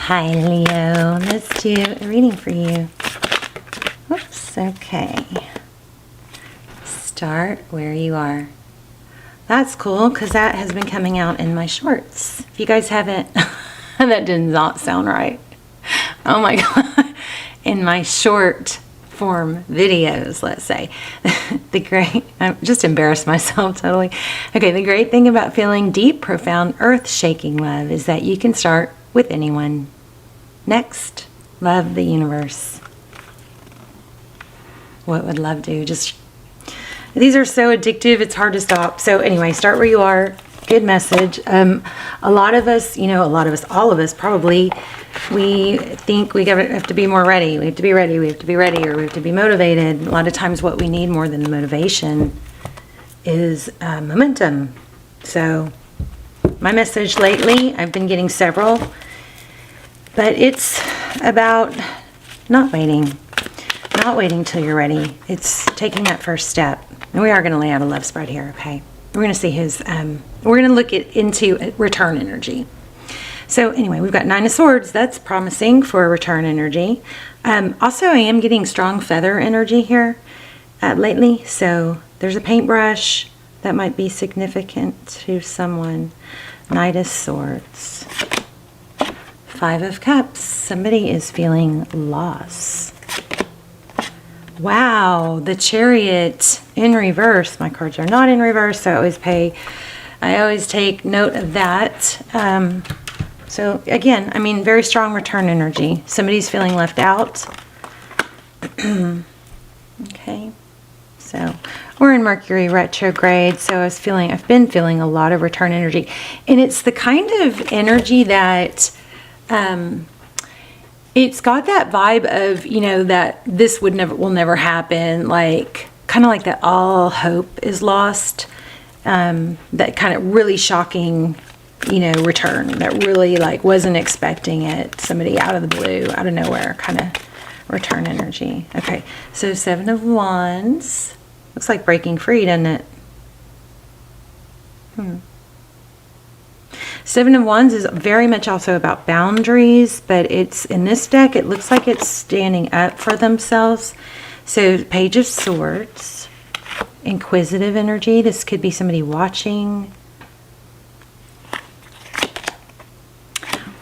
Hi, Leo. Let's do a reading for you. Oops, okay. Start where you are. That's cool because that has been coming out in my shorts. If you guys haven't, that did not sound right. Oh my God. In my short form videos, let's say. I just embarrassed myself totally. Okay, the great thing about feeling deep, profound, earth-shaking love is that you can start with anyone. Next, love the universe. What would love do? These are so addictive, it's hard to stop. So anyway, start where you are. Good message. A lot of us, all of us probably, we think we have to be more ready. We have to be ready, we have to be ready, or we have to be motivated. A lot of times what we need more than motivation is momentum. So my message lately, I've been getting several, but it's about not waiting till you're ready. It's taking that first step. And we are going to lay out a love spread here, okay? We're going to see we're going to look into return energy. So anyway, we've got Nine of Swords. That's promising for return energy. Also, I am getting strong feather energy here lately. So there's a paintbrush that might be significant to someone. Knight of Swords. Five of Cups. Somebody is feeling loss. Wow, the Chariot in reverse. My cards are not in reverse, so I always take note of that. So again, I mean, very strong return energy. Somebody's feeling left out. Okay, so we're in Mercury retrograde, so I've been feeling a lot of return energy, and it's the kind of energy that it's got that vibe of, that this will never happen, like kind of like that all hope is lost, that kind of really shocking, return that really like wasn't expecting it, somebody out of the blue, out of nowhere kind of return energy. Okay, so Seven of Wands, looks like breaking free, doesn't it? Seven of Wands is very much also about boundaries, but it's in this deck, it looks like it's standing up for themselves. So Page of Swords, inquisitive energy. This could be somebody watching.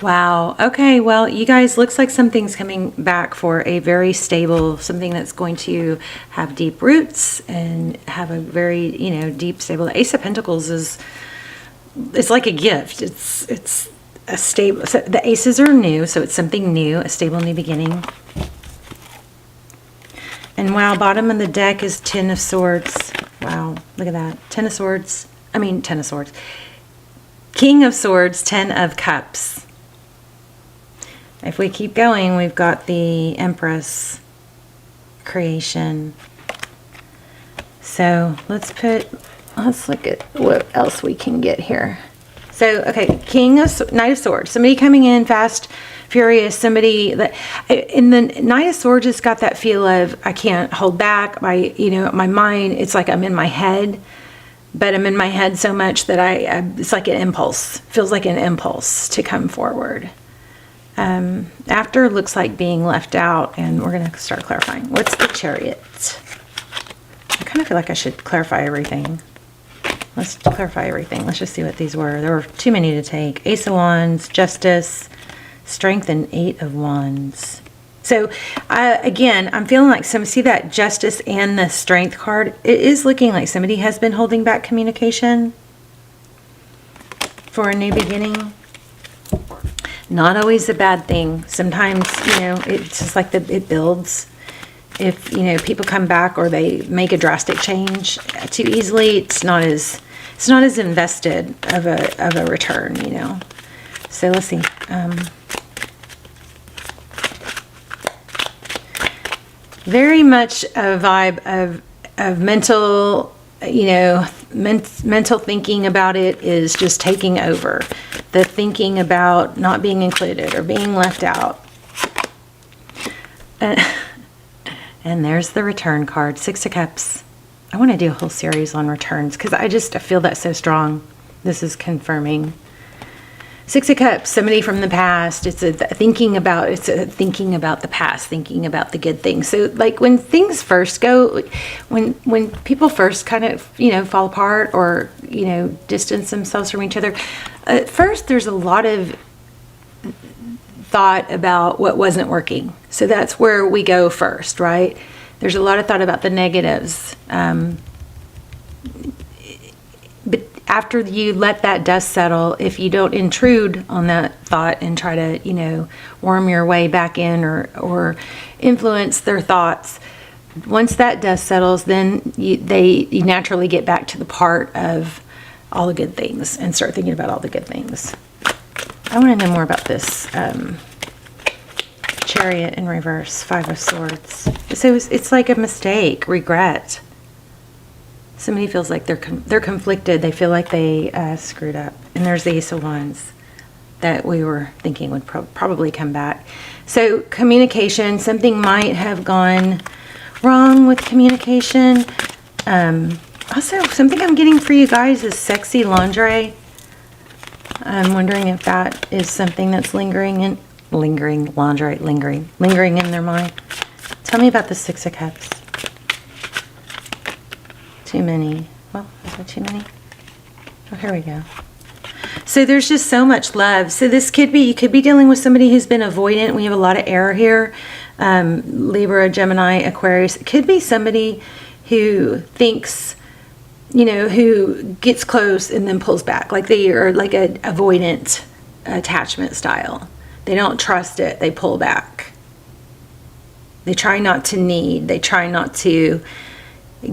Wow. Okay, well, you guys, looks like something's coming back for a very stable, something that's going to have deep roots and have a very, deep, stable. The Ace of Pentacles it's like a gift. It's a stable. So the aces are new, so it's something new, a stable new beginning. And wow, bottom of the deck is Ten of Swords. Wow, look at that. Ten of Swords. King of Swords, Ten of Cups. If we keep going, we've got the Empress, creation. So let's look at what else we can get here. So, okay, Knight of Swords. Somebody coming in fast, furious. Somebody that in the Knight of Swords has got that feel of I can't hold back. My mind. It's like I'm in my head, but I'm in my head so much that it's like an impulse. Feels like an impulse to come forward. After looks like being left out, and we're going to start clarifying. What's the Chariot? I kind of feel like I should clarify everything. Let's clarify everything. Let's just see what these were. There were too many to take. Ace of Wands, Justice, Strength, and Eight of Wands. So, again, I'm feeling like see that Justice and the Strength card. It is looking like somebody has been holding back communication for a new beginning. Not always a bad thing. Sometimes, it's just like it builds. If people come back or they make a drastic change too easily, it's not as invested of a return, So let's see. Very much a vibe of mental, mental thinking about it is just taking over. The thinking about not being included or being left out. And there's the return card, Six of Cups. I want to do a whole series on returns because I feel that so strong. This is confirming. Six of Cups, somebody from the past. It's a thinking about the past, thinking about the good things. So like when things first go, when people first kind of, fall apart or, distance themselves from each other, at first there's a lot of thought about what wasn't working. So that's where we go first, right? There's a lot of thought about the negatives. But after you let that dust settle, if you don't intrude on that thought and try to, worm your way back in or influence their thoughts, once that dust settles, then you naturally get back to the part of all the good things and start thinking about all the good things. I want to know more about this Chariot in reverse, Five of Swords. So it's like a mistake, regret. Somebody feels like they're conflicted. They feel like they screwed up. And there's the Ace of Wands that we were thinking would probably come back. So communication, something might have gone wrong with communication. Also, something I'm getting for you guys is sexy lingerie. I'm wondering if that is something that's lingering in their mind. Tell me about the Six of Cups. Too many. Well, is there too many? Oh, here we go. So there's just so much love. So this could be, you could be dealing with somebody who's been avoidant. We have a lot of air here. Libra, Gemini, Aquarius. It could be somebody who thinks, who gets close and then pulls back. Like they are like a avoidant attachment style. They don't trust it. They pull back. They try not to need. They try not to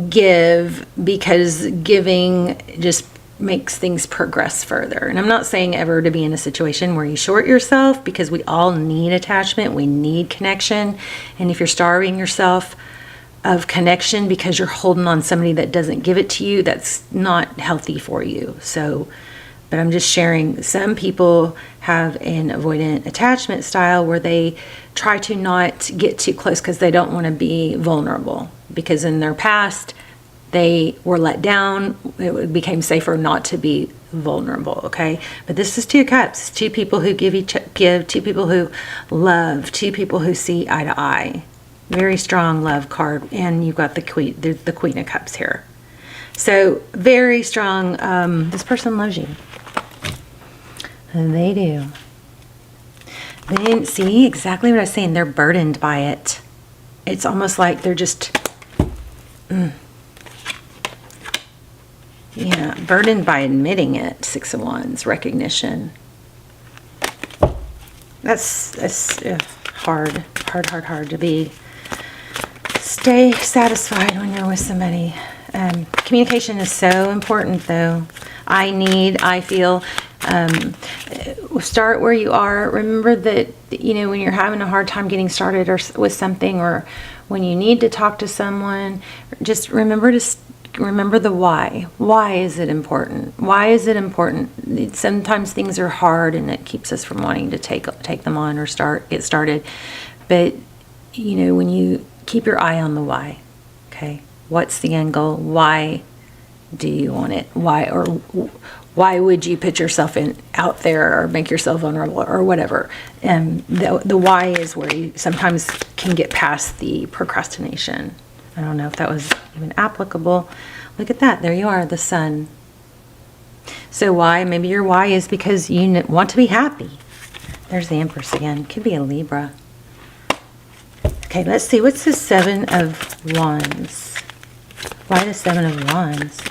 give, because giving just makes things progress further. And I'm not saying ever to be in a situation where you short yourself, because we all need attachment. We need connection. And if you're starving yourself of connection because you're holding on somebody that doesn't give it to you, that's not healthy for you. So, but I'm just sharing, some people have an avoidant attachment style where they try to not get too close because they don't want to be vulnerable, because in their past they were let down. It became safer not to be vulnerable. Okay, but this is Two Cups, two people who give, two people who love, two people who see eye to eye. Very strong love card, and you've got the Queen of Cups here. So very strong. This person loves you. And they do. They didn't see exactly what I was saying. They're burdened by it. It's almost like they're just, burdened by admitting it. Six of Wands, recognition. That's hard to stay satisfied when you're with somebody. Communication is so important, though. I feel. Start where you are. Remember that, when you're having a hard time getting started with something, or when you need to talk to someone, just remember the why. Why is it important? Why is it important? Sometimes things are hard and it keeps us from wanting to take them on or get started. But, when you keep your eye on the why, okay? What's the end goal? Why do you want it? Why would you put yourself out there or make yourself vulnerable or whatever? And the why is where you sometimes can get past the procrastination. I don't know if that was even applicable. Look at that. There you are, the Sun. So why? Maybe your why is because you want to be happy. There's the Empress again. Could be a Libra. Okay, let's see. What's the Seven of Wands? Why the Seven of Wands?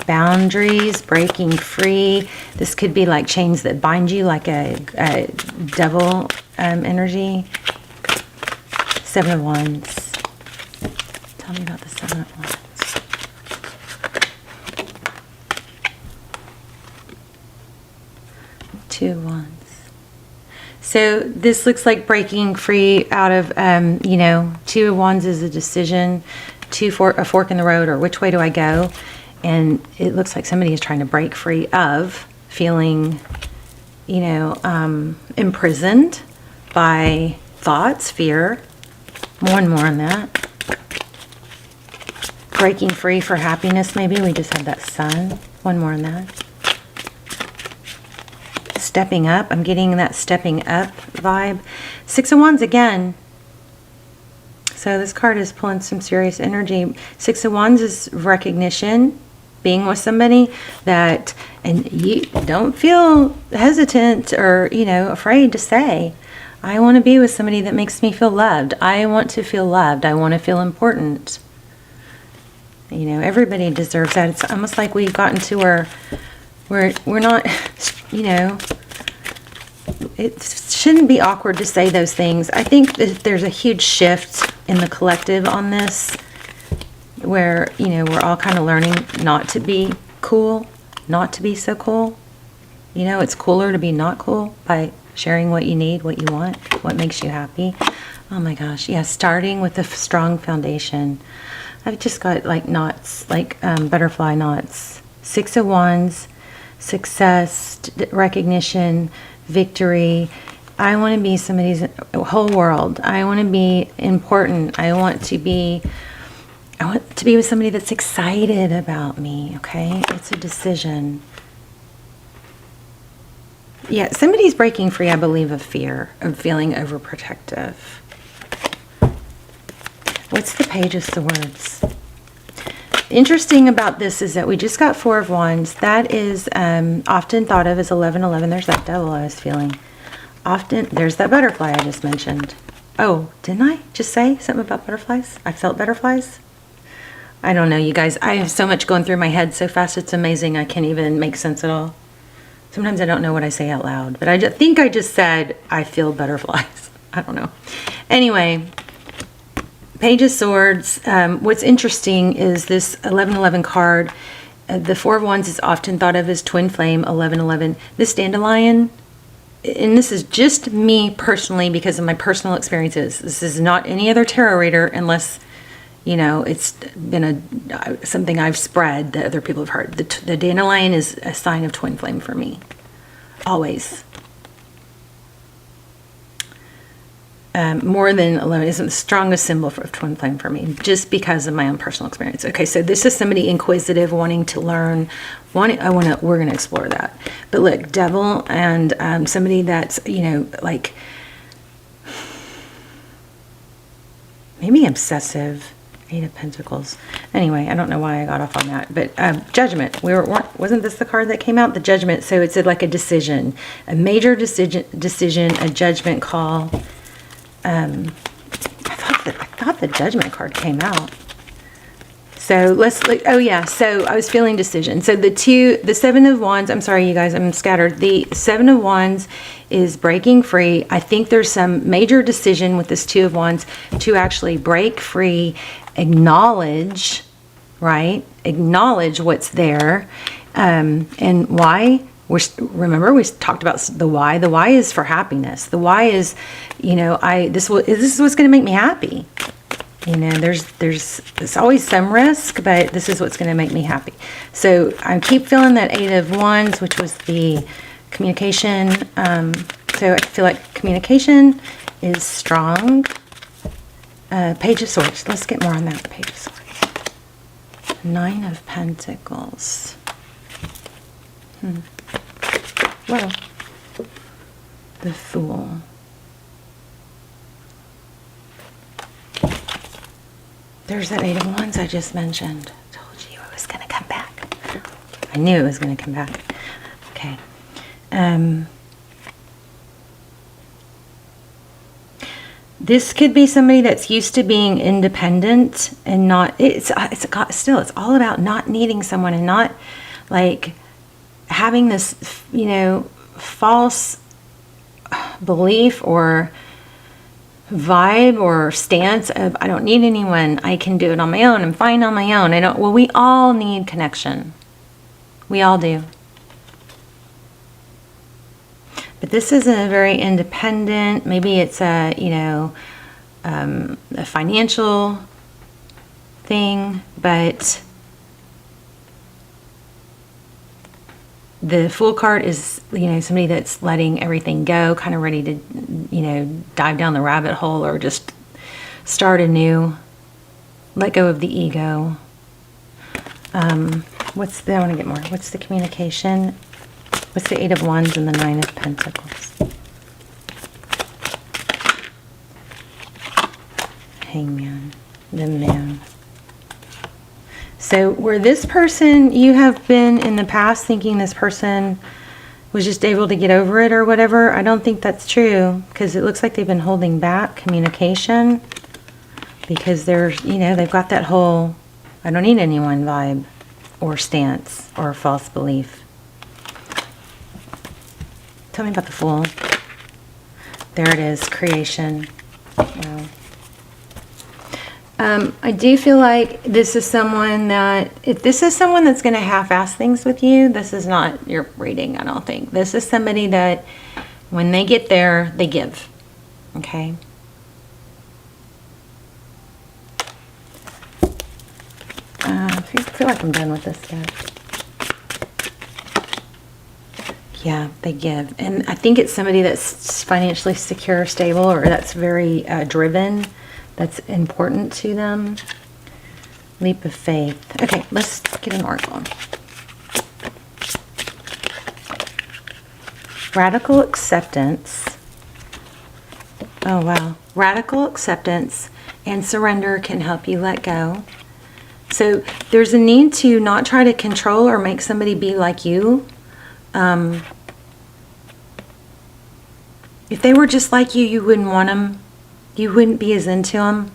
Boundaries, breaking free. This could be like chains that bind you, like a devil energy. Seven of Wands. Tell me about the Seven of Wands. Two of Wands. So this looks like breaking free out of, Two of Wands is a decision, a fork in the road, or which way do I go? And it looks like somebody is trying to break free of feeling, imprisoned by thoughts, fear. More and more on that. Breaking free for happiness, maybe. We just had that Sun. One more on that. stepping up. I'm getting that stepping up vibe. 6 of Wands again. So this card is pulling some serious energy. 6 of Wands is recognition, being with somebody that, and you don't feel hesitant or, you know, afraid to say, I want to be with somebody that makes me feel loved. I want to feel loved. I want to feel important. You know, everybody deserves that. It's almost like we've gotten to where we're not, you know, it shouldn't be awkward to say those things. I think that there's a huge shift in the collective on this, where, you know, we're all kind of learning not to be cool, not to be so cool. You know, it's cooler to be not cool by sharing what you need, what you want, what makes you happy. Oh my gosh, yeah, starting with a strong foundation. I've just got like knots, like butterfly knots. 6 of Wands, success, recognition, victory. I want to be somebody's whole world. I want to be important. I want to be with somebody that's excited about me, okay? It's a decision. Yeah, somebody's breaking free, I believe, of fear, of feeling overprotective. What's the Page of Swords? Interesting about this is that we just got 4 of Wands. That is often thought of as 1111. There's that devil I was feeling. Often, there's that butterfly I just mentioned. Oh, didn't I just say something about butterflies? I felt butterflies? I don't know, you guys. I have so much going through my head so fast. It's amazing. I can't even make sense at all. Sometimes I don't know what I say out loud. But I think I just said, I feel butterflies. I don't know. Anyway, Page of Swords. What's interesting is this 1111 card. The 4 of Wands is often thought of as twin flame, 1111. This dandelion, and this is just me personally because of my personal experiences. This is not any other tarot reader unless, you know, it's been something I've spread that other people have heard. The dandelion is a sign of twin flame for me. Always. More than 11 isn't the strongest symbol of twin flame for me, just because of my own personal experience. Okay, so this is somebody inquisitive, wanting to learn. We're going to explore that. But look, devil and somebody that's, you know, like maybe obsessive. 8 of Pentacles. Anyway, I don't know why I got off on that. But Judgment. Wasn't this the card that came out? The Judgment. So it's like a decision, a major decision, a judgment call. I thought the Judgment card came out. So let's look. Oh yeah. So I was feeling decision. So the 7 of Wands. I'm sorry, you guys. I'm scattered. The 7 of Wands is breaking free. I think there's some major decision with this 2 of Wands to actually break free, acknowledge, right? Acknowledge what's there, and why. Remember we talked about the why. The why is for happiness. The why is, you know, this is what's going to make me happy. You know, there's always some risk, but this is what's going to make me happy. So I keep feeling that 8 of Wands, which was the communication. So I feel like communication is strong. Page of Swords. Let's get more on that. Page of Swords. 9 of Pentacles. Well, the Fool. There's that 8 of Wands I just mentioned. Told you it was going to come back. I knew it was going to come back. Okay. This could be somebody that's used to being independent and not. It's all about not needing someone and not like having this, you know, false belief or vibe or stance of I don't need anyone, I can do it on my own, I'm fine on my own. Well, we all need connection. We all do. But this is a very independent, maybe it's a, you know, a financial thing, but the Fool card is, you know, somebody that's letting everything go, kind of ready to, you know, dive down the rabbit hole or just start anew, let go of the ego. I want to get more. What's the communication? What's the Eight of Wands and the Nine of Pentacles? Hangman, the Man. So where this person, you have been in the past thinking this person was just able to get over it or whatever, I don't think that's true, because it looks like they've been holding back communication because they're, you know, they've got that whole I don't need anyone vibe or stance or false belief. Tell me about the Fool. There it is, creation. Wow. I do feel like this is someone that, if this is someone that's going to half-ass things with you, this is not your reading, I don't think. This is somebody that when they get there, they give. Okay? I feel like I'm done with this stuff. Yeah, they give. And I think it's somebody that's financially secure, stable, or that's very driven. That's important to them. Leap of faith. Okay, let's get an oracle. Radical acceptance. Oh, wow. Radical acceptance and surrender can help you let go. So there's a need to not try to control or make somebody be like you. If they were just like you, you wouldn't want them. You wouldn't be as into them.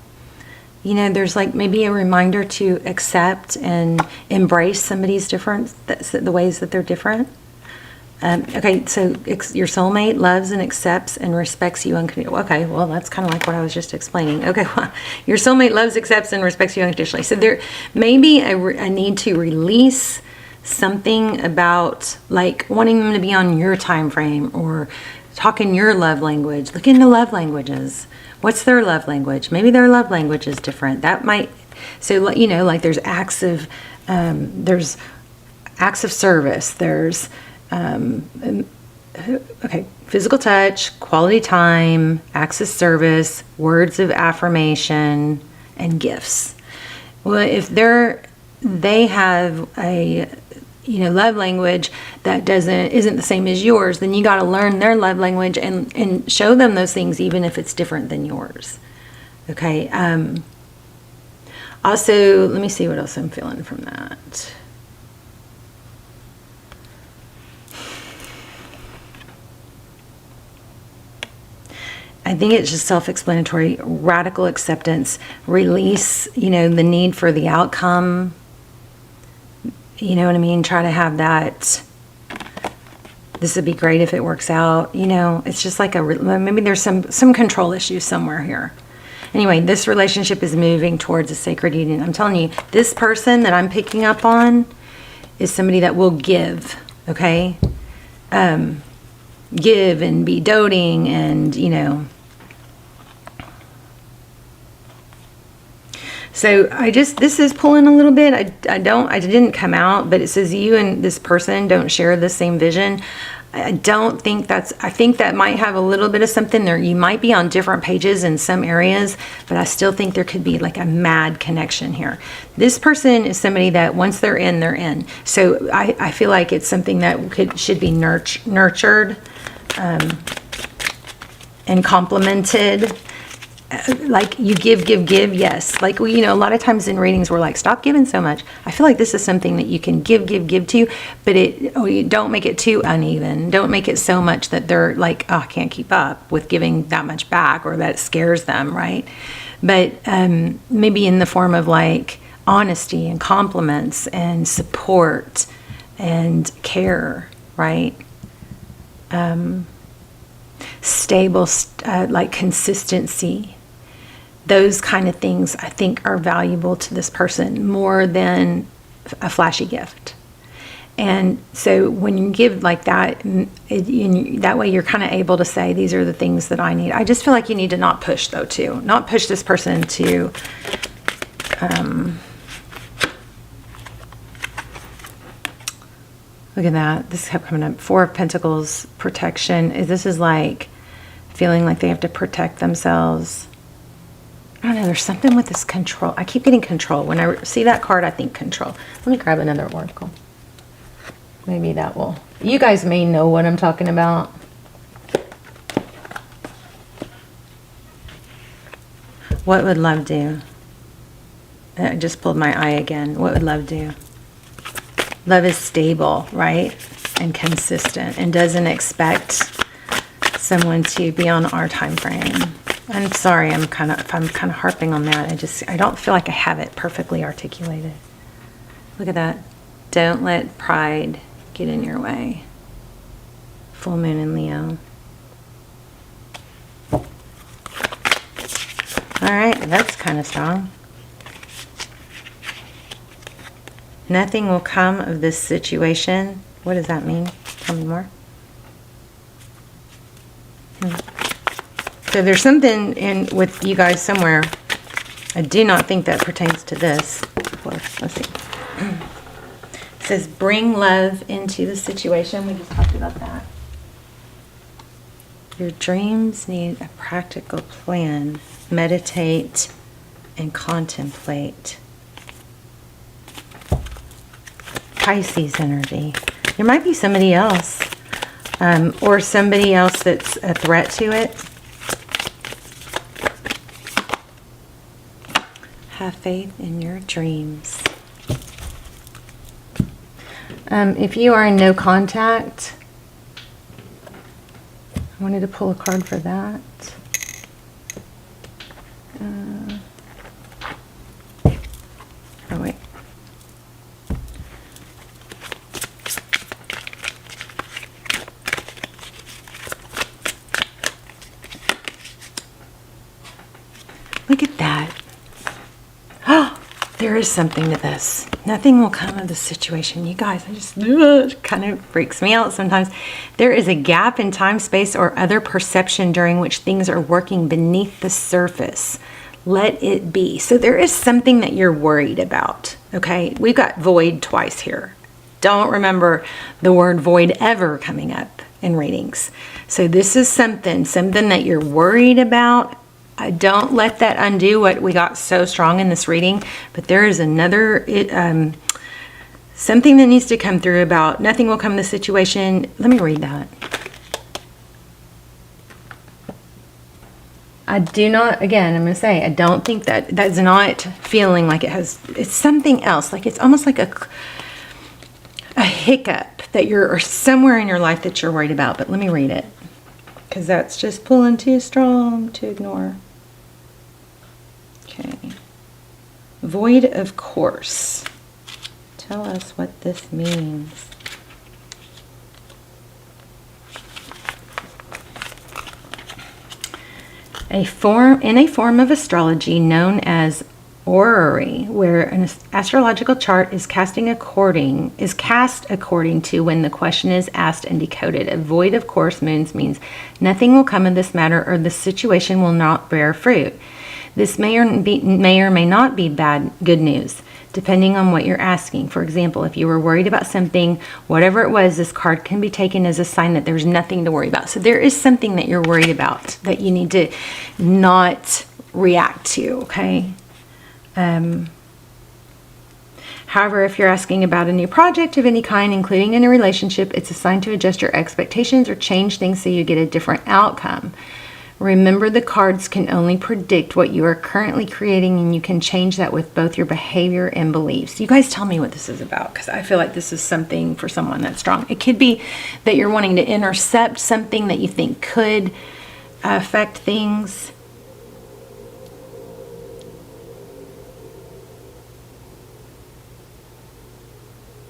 You know, there's like maybe a reminder to accept and embrace somebody's difference, the ways that they're different. Okay, so your soulmate loves and accepts and respects you unconditionally. Okay, well, that's kind of like what I was just explaining. Okay, well, your soulmate loves, accepts, and respects you unconditionally. So there may be a need to release something about like wanting them to be on your time frame or talking your love language. Look into love languages. What's their love language? Maybe their love language is different. That might, so you know, like there's acts of service. There's okay, physical touch, quality time, acts of service, words of affirmation, and gifts. Well, if they have a love language that isn't the same as yours, then you got to learn their love language and show them those things, even if it's different than yours. Okay. Also, let me see what else I'm feeling from that. I think it's just self-explanatory. Radical acceptance, release, the need for the outcome. You know what I mean? Try to have that. This would be great if it works out. It's just like maybe there's some control issues somewhere here. Anyway, this relationship is moving towards a sacred union. I'm telling you, this person that I'm picking up on is somebody that will give, okay? Give and be doting and, So this is pulling a little bit. I didn't come out, but it says you and this person don't share the same vision. I think that might have a little bit of something there. You might be on different pages in some areas, but I still think there could be like a mad connection here. This person is somebody that once they're in, they're in. So I feel like it's something that should be nurtured and complemented. Like you give, yes. Like a lot of times in readings we're like, stop giving so much. I feel like this is something that you can give to, but you don't make it too uneven. Don't make it so much that they're like, oh, I can't keep up with giving that much back, or that scares them, right? But maybe in the form of like honesty and compliments and support and care, right? Stable, like consistency. Those kind of things I think are valuable to this person more than a flashy gift. And so when you give like that, that way you're kind of able to say, these are the things that I need. I just feel like you need to not push though too. Not push this person to, look at that. This kept coming up. Four of Pentacles, protection. This is like feeling like they have to protect themselves. I don't know, there's something with this control. I keep getting control. When I see that card, I think control. Let me grab another oracle. Maybe that will... You guys may know what I'm talking about. What would love do? I just pulled my eye again. What would love do? Love is stable, right? And consistent, and doesn't expect someone to be on our time frame. I'm sorry, I'm kind of harping on that. I don't feel like I have it perfectly articulated. Look at that. Don't let pride get in your way. Full moon in Leo. All right, that's kind of strong. Nothing will come of this situation. What does that mean? Tell me more. So there's something in with you guys somewhere. I do not think that pertains to this. Let's see. It says bring love into the situation. We just talked about that. Your dreams need a practical plan. Meditate and contemplate. Pisces energy. There might be somebody else, or somebody else that's a threat to it. Have faith in your dreams. If you are in no contact, I wanted to pull a card for that. Oh, wait. Look at that. Oh, there is something to this. Nothing will come of the situation. You guys, it kind of freaks me out sometimes. There is a gap in time, space, or other perception during which things are working beneath the surface. Let it be. So there is something that you're worried about, okay? We've got void twice here. Don't remember the word void ever coming up in readings. So this is something that you're worried about. Don't let that undo what we got so strong in this reading, but there is another something that needs to come through about nothing will come in the situation. Let me read that. I do not, again, I'm going to say, I don't think that's not feeling like it has, it's something else. Like it's almost like a hiccup that or somewhere in your life that you're worried about. But let me read it, because that's just pulling too strong to ignore. Okay. Void of course. Tell us what this means. In a form of astrology known as orrery, where an astrological chart is cast according to when the question is asked and decoded. A void of course means nothing will come of this matter, or the situation will not bear fruit. This may or may not be good news, depending on what you're asking. For example, if you were worried about something, whatever it was, this card can be taken as a sign that there's nothing to worry about. So there is something that you're worried about that you need to not react to, okay? However, if you're asking about a new project of any kind, including in a relationship, it's a sign to adjust your expectations or change things so you get a different outcome. Remember, the cards can only predict what you are currently creating, and you can change that with both your behavior and beliefs. You guys tell me what this is about, because I feel like this is something for someone that's strong. It could be that you're wanting to intercept something that you think could affect things.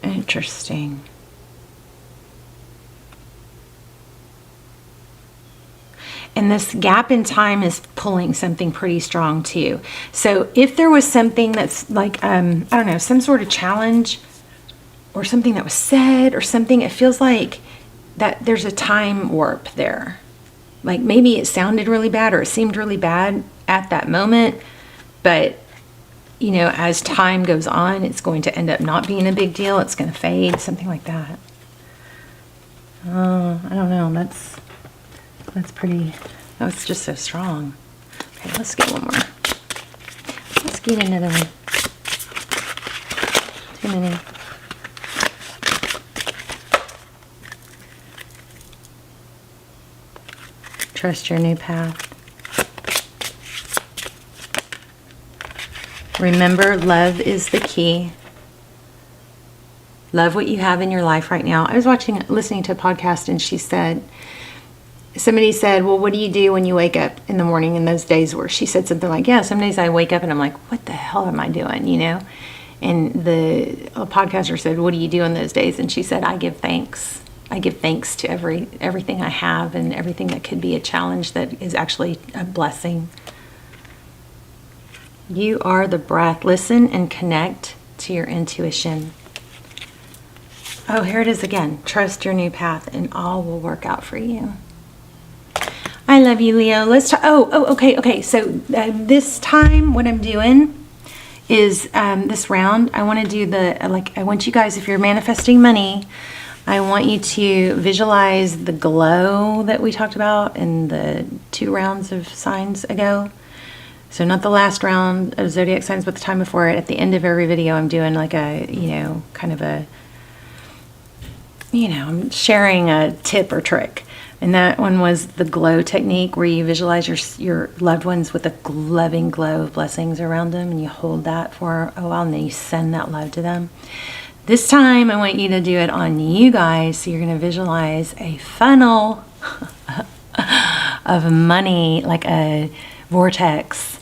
Interesting. And this gap in time is pulling something pretty strong too. So if there was something that's like, I don't know, some sort of challenge or something that was said or something, it feels like that there's a time warp there. Like maybe it sounded really bad or it seemed really bad at that moment, but you know, as time goes on, it's going to end up not being a big deal. It's going to fade, something like that. Oh, I don't know. That's pretty, oh, it's just so strong. Okay, let's get one more. Let's get another one. Too many. Trust your new path. Remember, love is the key. Love what you have in your life right now. I was listening to a podcast, and somebody said, well, what do you do when you wake up in the morning in those days, where she said something like, yeah, some days I wake up and I'm like, what the hell am I doing, you know? And the podcaster said, what do you do in those days? And she said, I give thanks. I give thanks to everything I have, and everything that could be a challenge that is actually a blessing. You are the breath. Listen and connect to your intuition. Oh, here it is again. Trust your new path, and all will work out for you. I love you, Leo. Let's talk. Okay. So this time, what I'm doing is this round, I want to do I want you guys, if you're manifesting money, I want you to visualize the glow that we talked about in the 2 rounds of signs ago. So not the last round of zodiac signs, but the time before it. At the end of every video, I'm doing like a, I'm sharing a tip or trick. And that one was the glow technique, where you visualize your loved ones with a loving glow of blessings around them, and you hold that for a while, and then you send that love to them. This time, I want you to do it on you guys. So you're going to visualize a funnel of money, like a vortex,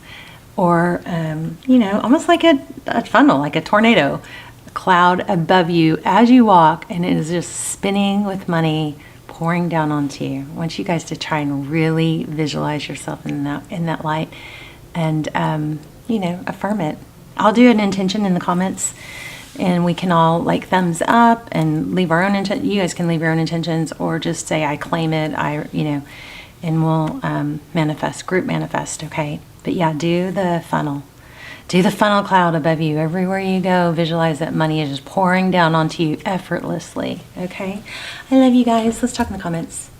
or, almost like a funnel, like a tornado, a cloud above you as you walk, and it is just spinning with money pouring down onto you. I want you guys to try and really visualize yourself in that light, and, affirm it. I'll do an intention in the comments, and we can all like thumbs up and leave our own intention. You guys can leave your own intentions, or just say, I claim it, and we'll group manifest, okay? But yeah, do the funnel. Do the funnel cloud above you. Everywhere you go, visualize that money is just pouring down onto you effortlessly, okay? I love you guys. Let's talk in the comments.